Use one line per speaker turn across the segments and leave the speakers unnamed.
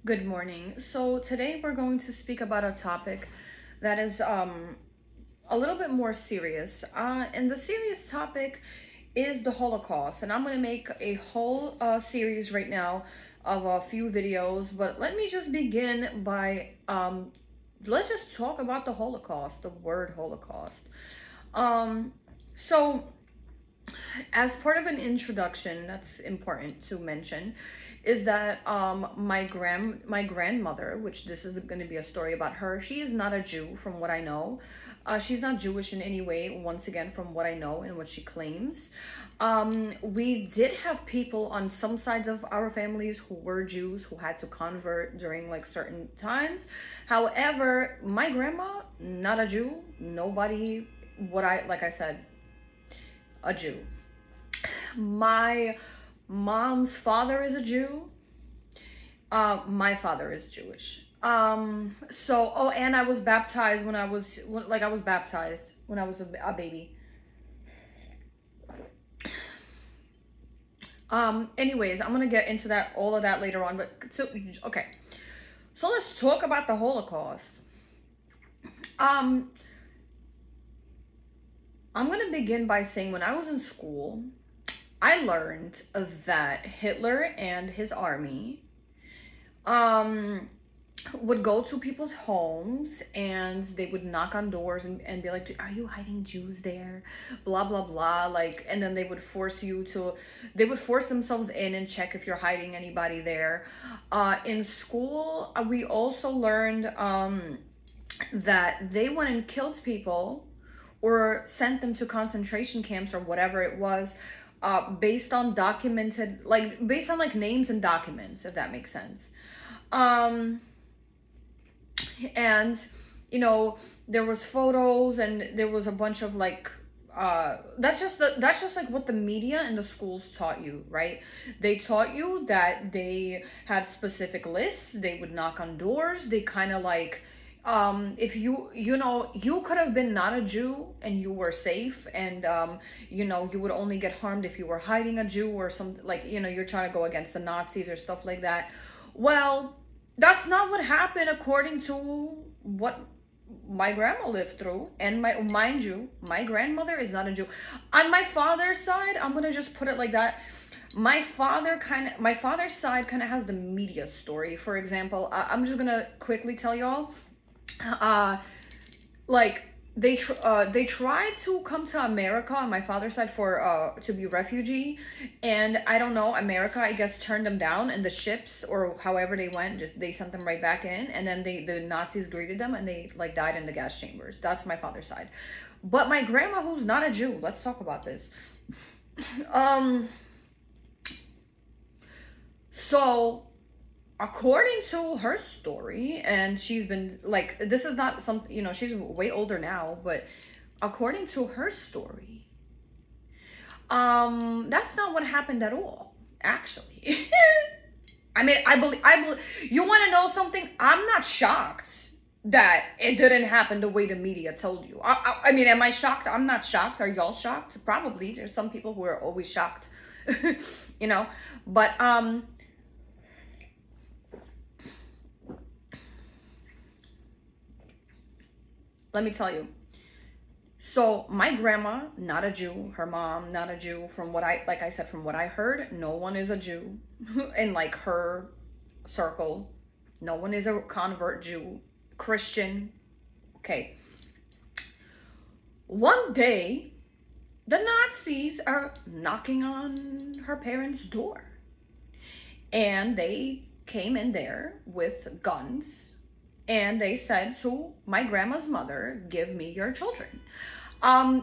Good morning. So today we're going to speak about a topic that is a little bit more serious. And the serious topic is the Holocaust. And I'm going to make a whole series right now of a few videos. But let me just begin by let's just talk about the Holocaust, the word Holocaust. Um, so as part of an introduction, that's important to mention, is that my grandmother, which this is going to be a story about her, she is not a Jew from what I know. She's not Jewish in any way, once again, from what I know and what she claims. We did have people on some sides of our families who were Jews who had to convert during like certain times. However, my grandma, not a Jew. Nobody, like I said, a Jew. My mom's father is a Jew. My father is Jewish. And I was baptized I was baptized when I was a baby. Anyways, I'm gonna get into all of that later on, but okay. So let's talk about the Holocaust. Um, I'm gonna begin by saying when I was in school, I learned that Hitler and his army um would go to people's homes and they would knock on doors and be like, are you hiding Jews there, blah blah blah, like, and then they would force themselves in and check if you're hiding anybody there. In school, we also learned that they went and killed people or sent them to concentration camps or whatever it was, based on based on like names and documents, if that makes sense. um and there was photos and there was a bunch of like that's just like what the media and the schools taught you, right? They taught you that they had specific lists, they would knock on doors, they kind of like, if you could have been not a Jew and you were safe, and you would only get harmed if you were hiding a Jew or something, like, you're trying to go against the Nazis or stuff like that. Well, that's not what happened according to what my grandma lived through. And mind you, my grandmother is not a Jew. On my father's side, I'm gonna just put it like that. My father's side kind of has the media story. For example, I'm just gonna quickly tell y'all, like they tried to come to America on my father's side for to be refugee, and I don't know, America I guess turned them down, and the ships or however they went, just they sent them right back in, and then the Nazis greeted them and they like died in the gas chambers. That's my father's side. But my grandma, who's not a Jew, let's talk about this. um so according to her story, and she's been like, this is not some, she's way older now, but according to her story, that's not what happened at all, actually. I mean, I believe, you want to know something? I'm not shocked that it didn't happen the way the media told you. I mean, am I shocked? I'm not shocked. Are y'all shocked? Probably. There's some people who are always shocked. you know but let me tell you. So my grandma, not a Jew, her mom, not a Jew. Like I said, from what I heard, no one is a Jew in like her circle. No one is a convert Jew, Christian. Okay. One day, the Nazis are knocking on her parents' door. And they came in there with guns, and they said to my grandma's mother, give me your children.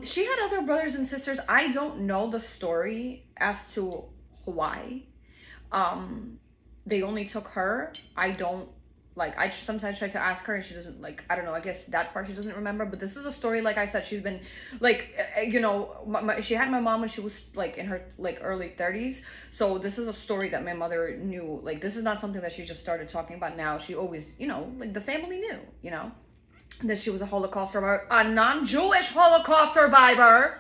She had other brothers and sisters. I don't know the story as to why they only took her. I don't, like, I sometimes try to ask her and she doesn't, like, I don't know, I guess that part she doesn't remember. But this is a story, like I said, she's been like, she had my mom when she was like in her like early 30s. So this is a story that my mother knew. Like, this is not something that she just started talking about now. She always, like, the family knew, that she was a Holocaust survivor, a non-Jewish Holocaust survivor,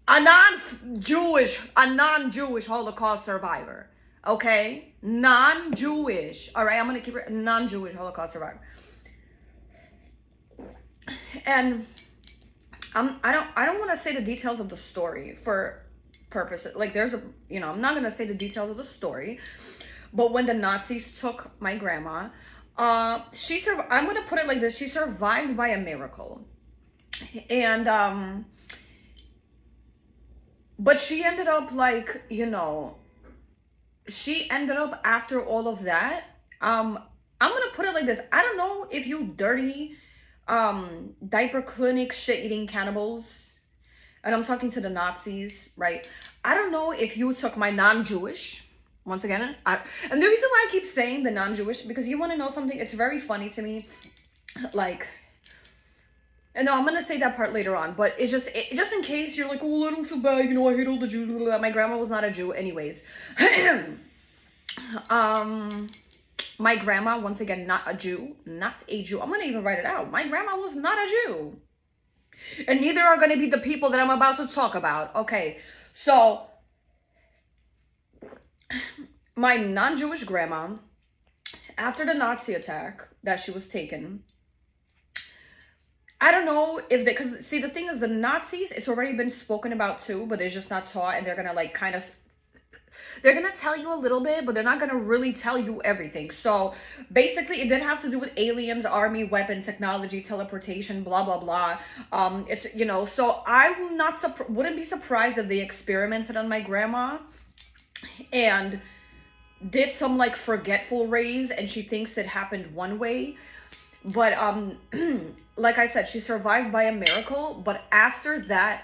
a non-Jewish Holocaust survivor. Okay, non-Jewish. All right, I'm gonna keep it non-Jewish Holocaust survivor. And I don't want to say the details of the story for purposes. Like there's a, I'm not gonna say the details of the story. But when the Nazis took my grandma, she survived. I'm gonna put it like this: she survived by a miracle, and but she ended up like, she ended up after all of that. I'm gonna put it like this: I don't know if you dirty, diaper clinic shit eating cannibals, and I'm talking to the Nazis, right? I don't know if you took my non-Jewish. Once again, and the reason why I keep saying the non-Jewish, because you want to know something, it's very funny to me. Like, and no, I'm gonna say that part later on, but it's just just in case you're like, oh, I don't feel bad, I hate all the Jews. My grandma was not a Jew, anyways. My grandma, once again, not a Jew. I'm gonna even write it out. My grandma was not a Jew, and neither are gonna be the people that I'm about to talk about. Okay, so my non-Jewish grandma, after the Nazi attack that she was taken, I don't know if they, because see, the thing is, the Nazis, it's already been spoken about too, but it's just not taught, and they're gonna like kind of, they're gonna tell you a little bit, but they're not gonna really tell you everything. So basically, it did have to do with aliens, army, weapon, technology, teleportation, blah blah blah. It's so I'm not wouldn't be surprised if they experimented on my grandma and did some like forgetful rays, and she thinks it happened one way, but like I said, she survived by a miracle. But after that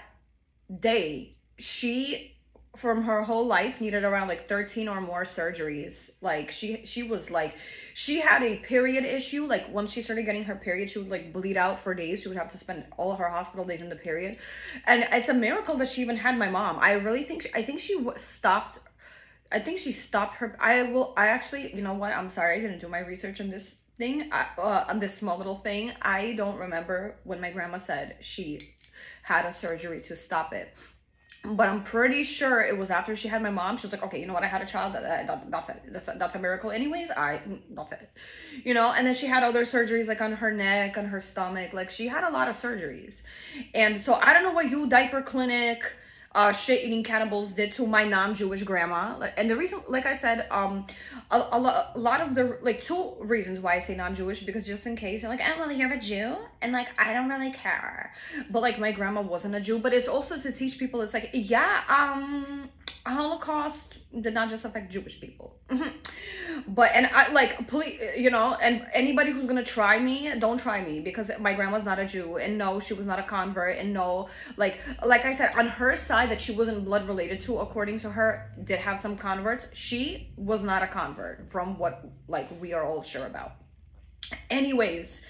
day, she from her whole life needed around like 13 or more surgeries. Like she was like, she had a period issue. Like once she started getting her period, she would like bleed out for days. She would have to spend all of her hospital days in the period, and it's a miracle that she even had my mom. I think she stopped. I think she stopped her. I actually, you know what? I'm sorry, I didn't do my research on this thing, on this small little thing. I don't remember when my grandma said she had a surgery to stop it. But I'm pretty sure it was after she had my mom. She was like, okay, you know what? I had a child. That's it. That's a miracle anyways. That's it. And then she had other surgeries like on her neck, on her stomach. Like she had a lot of surgeries. And so I don't know what you diaper clinic, shit eating cannibals did to my non-Jewish grandma. And the reason, like I said, a lot of the, like, two reasons why I say non-Jewish, because just in case you're like, oh well, you're a Jew, and like I don't really care, but like my grandma wasn't a Jew. But it's also to teach people, it's like, yeah, Holocaust did not just affect Jewish people. But, and I like, please, and anybody who's gonna try me, don't try me, because my grandma's not a Jew, and no, she was not a convert, and no, like I said, on her side that she wasn't blood related to, according to her, did have some converts. She was not a convert, from what like we are all sure about. Anyways,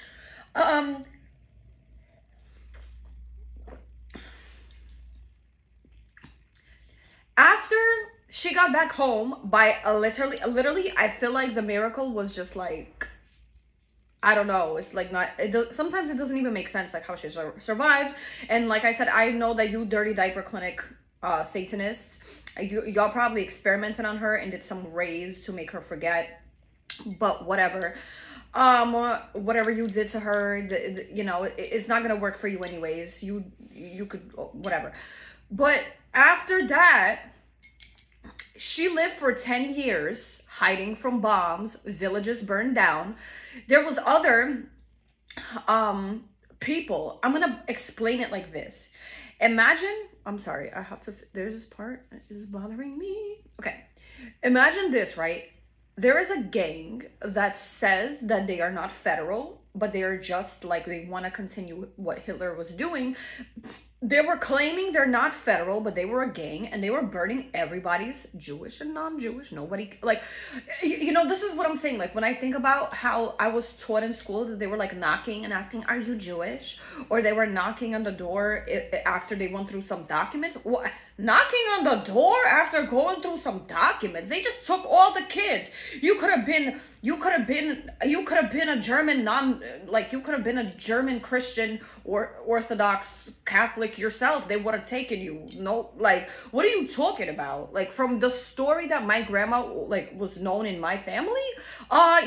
after she got back home, by literally, I feel like the miracle was just like, I don't know. It's like not. Sometimes it doesn't even make sense, like how she survived. And like I said, I know that you dirty diaper clinic, Satanists, y'all probably experimented on her and did some rays to make her forget. But whatever. Whatever you did to her, it's not gonna work for you anyways. You could, whatever. But after that, she lived for 10 years hiding from bombs, villages burned down. There was other people. I'm gonna explain it like this. Imagine, I'm sorry, I have to, there's this part that is bothering me. Okay, imagine this, right? There is a gang that says that they are not federal, but they are just like, they want to continue what Hitler was doing. They were claiming they're not federal, but they were a gang, and they were burning everybody's, Jewish and non-Jewish. Nobody, like, this is what I'm saying. Like, when I think about how I was taught in school that they were like knocking and asking, are you Jewish? Or they were knocking on the door after they went through some documents. Well, knocking on the door after going through some documents. They just took all the kids. You could have been a German you could have been a German Christian or Orthodox Catholic yourself. They would have taken you. No, like, what are you talking about? Like, from the story that my grandma like was known in my family,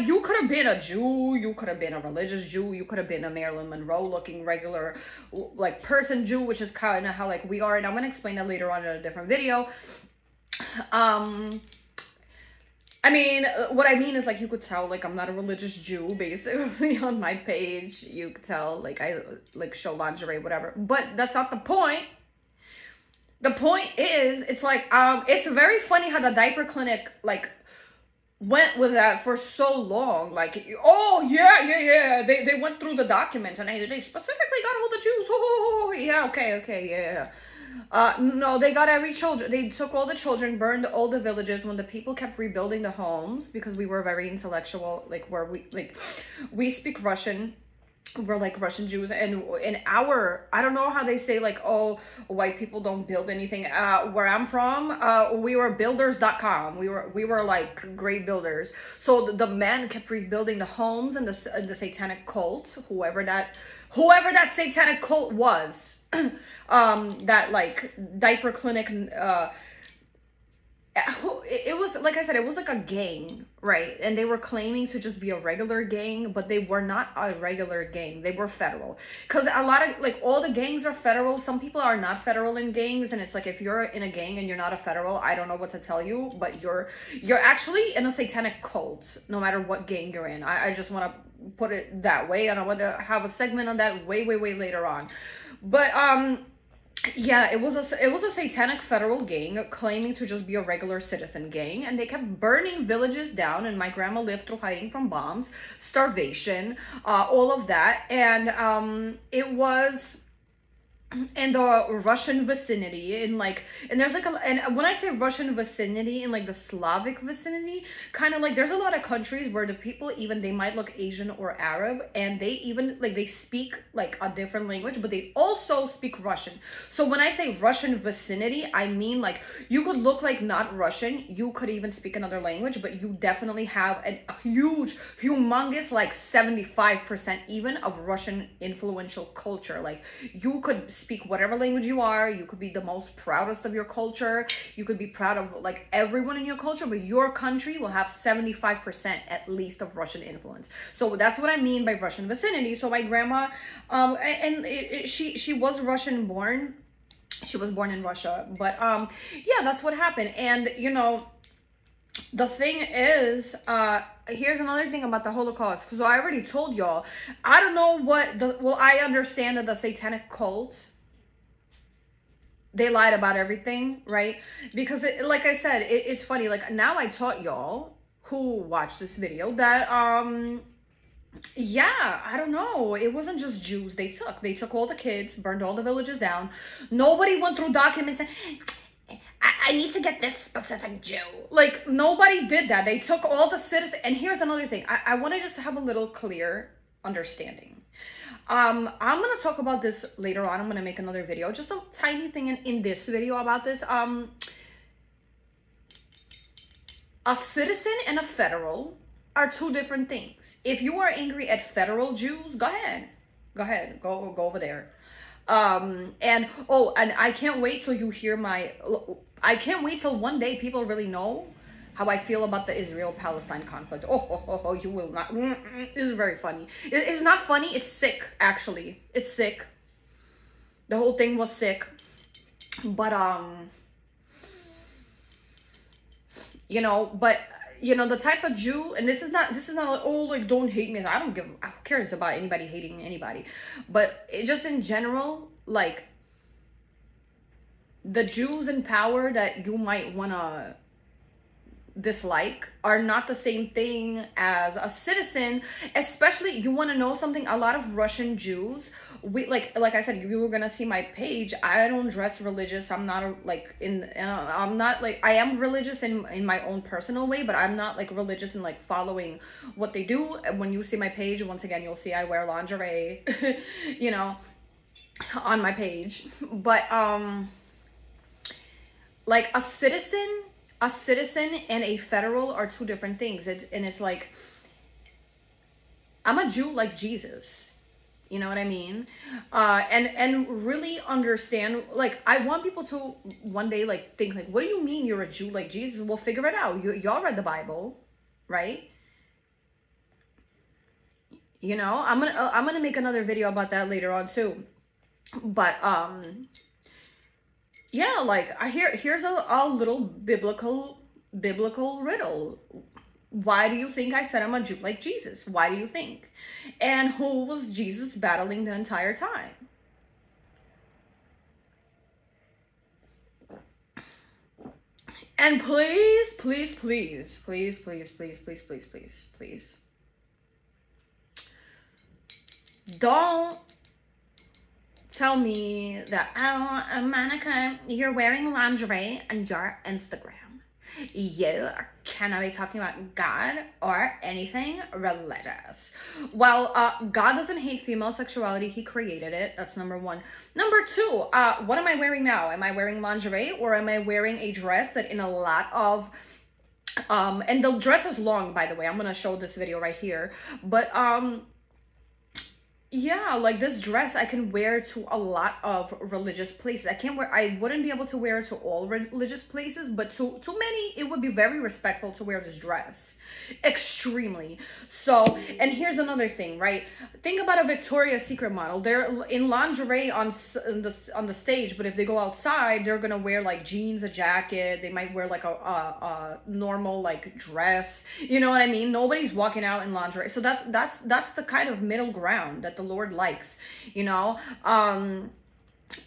you could have been a Jew, you could have been a religious Jew, you could have been a Marilyn Monroe looking regular like person Jew, which is kind of how like we are, and I'm gonna explain that later on in a different video. I mean, what I mean is, like, you could tell, like, I'm not a religious Jew, basically, on my page. You could tell, like, I, like, show lingerie, whatever. But that's not the point. The point is, it's like, it's very funny how the diaper clinic, like, went with that for so long. Like, oh, yeah. They went through the documents, and they specifically got all the Jews. Oh, yeah, okay, yeah. No, they got every children. They took all the children, burned all the villages when the people kept rebuilding the homes because we were very intellectual, like where we speak Russian. We're like Russian Jews, and in our, I don't know how they say like, oh, white people don't build anything. Where I'm from, we were builders.com. We were like great builders. So the men kept rebuilding the homes, and the satanic cult, whoever that satanic cult was. That like diaper clinic, it was, like I said, it was like a gang, right? And they were claiming to just be a regular gang, but they were not a regular gang. They were federal, because a lot of, like, all the gangs are federal. Some people are not federal in gangs, and it's like, if you're in a gang and you're not a federal, I don't know what to tell you, but you're actually in a satanic cult, no matter what gang you're in. I just want to put it that way, and I want to have a segment on that way later on. But yeah, it was a satanic federal gang claiming to just be a regular citizen gang, and they kept burning villages down, and my grandma lived through hiding from bombs, starvation, all of that. And it was in the Russian vicinity, and there's like and when I say Russian vicinity, in like the Slavic vicinity, kind of like there's a lot of countries where the people, even they might look Asian or Arab, and they even like they speak like a different language, but they also speak Russian. So when I say Russian vicinity, I mean like you could look like not Russian, you could even speak another language, but you definitely have a huge, humongous, like 75% even of Russian influential culture. Like, you could speak whatever language you are, you could be the most proudest of your culture, you could be proud of like everyone in your culture, but your country will have 75% at least of Russian influence. So that's what I mean by Russian vicinity. So my grandma, she was Russian born. She was born in Russia, but yeah, that's what happened. And you know, the thing is, here's another thing about the Holocaust, because I already told y'all, I don't know well, I understand that the satanic cult, they lied about everything, right? Because like I said, it's funny, like now I taught y'all who watched this video that, yeah, I don't know, it wasn't just Jews they took all the kids, burned all the villages down. Nobody went through documents and, I need to get this specific Jew. Like, nobody did that. They took all the citizens. And here's another thing. I want to just have a little clear understanding. I'm going to talk about this later on. I'm going to make another video. Just a tiny thing in this video about this. A citizen and a federal are two different things. If you are angry at federal Jews, go ahead. Go over there. And I can't wait till you hear I can't wait till one day people really know how I feel about the Israel-Palestine conflict. You will not. It's very funny. It's not funny. It's sick, actually. It's sick. The whole thing was sick. But, you know, the type of Jew, and this is not like, oh, like, don't hate me. Who cares about anybody hating anybody? But just in general, like, the Jews in power that you might want to dislike are not the same thing as a citizen. Especially, you want to know something, a lot of Russian Jews, we like I said, you were gonna see my page, I don't dress religious. I'm not I'm not like, I am religious in my own personal way, but I'm not like religious in like following what they do. When you see my page, once again, you'll see I wear lingerie you know, on my page. But like a citizen and a federal are two different things. And it's like, I'm a Jew like Jesus. You know what I mean? And really understand, like, I want people to one day like think like, what do you mean you're a Jew like Jesus? We'll figure it out. Y'all read the Bible, right? You know, I'm gonna make another video about that later on too. But yeah, like here's a little biblical riddle. Why do you think I said I'm a Jew like Jesus? Why do you think? And who was Jesus battling the entire time? And please, please, please, please, please, please, please, please, please, please, don't tell me that, oh, Monica, you're wearing lingerie on your Instagram. You cannot be talking about God or anything religious. Well, God doesn't hate female sexuality. He created it. That's number one. Number two, what am I wearing now? Am I wearing lingerie, or am I wearing a dress that in a lot of and the dress is long, by the way. I'm gonna show this video right here. But yeah, like this dress I can wear to a lot of religious places. I wouldn't be able to wear it to all religious places, but to many, it would be very respectful to wear this dress. Extremely. So, and here's another thing, right? Think about a Victoria's Secret model. They're in lingerie on the stage, but if they go outside, they're gonna wear like jeans, a jacket. They might wear like a normal like dress. You know what I mean? Nobody's walking out in lingerie. So that's the kind of middle ground that the Lord likes, you know. And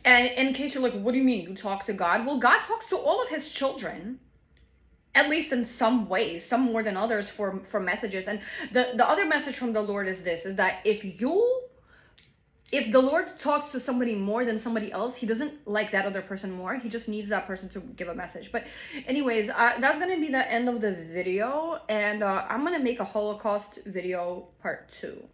in case you're like, what do you mean you talk to God? Well, God talks to all of his children, at least in some ways, some more than others, for messages. And the other message from the Lord is this, is that if the Lord talks to somebody more than somebody else, he doesn't like that other person more. He just needs that person to give a message. But anyways, that's going to be the end of the video. And I'm going to make a Holocaust video part 2.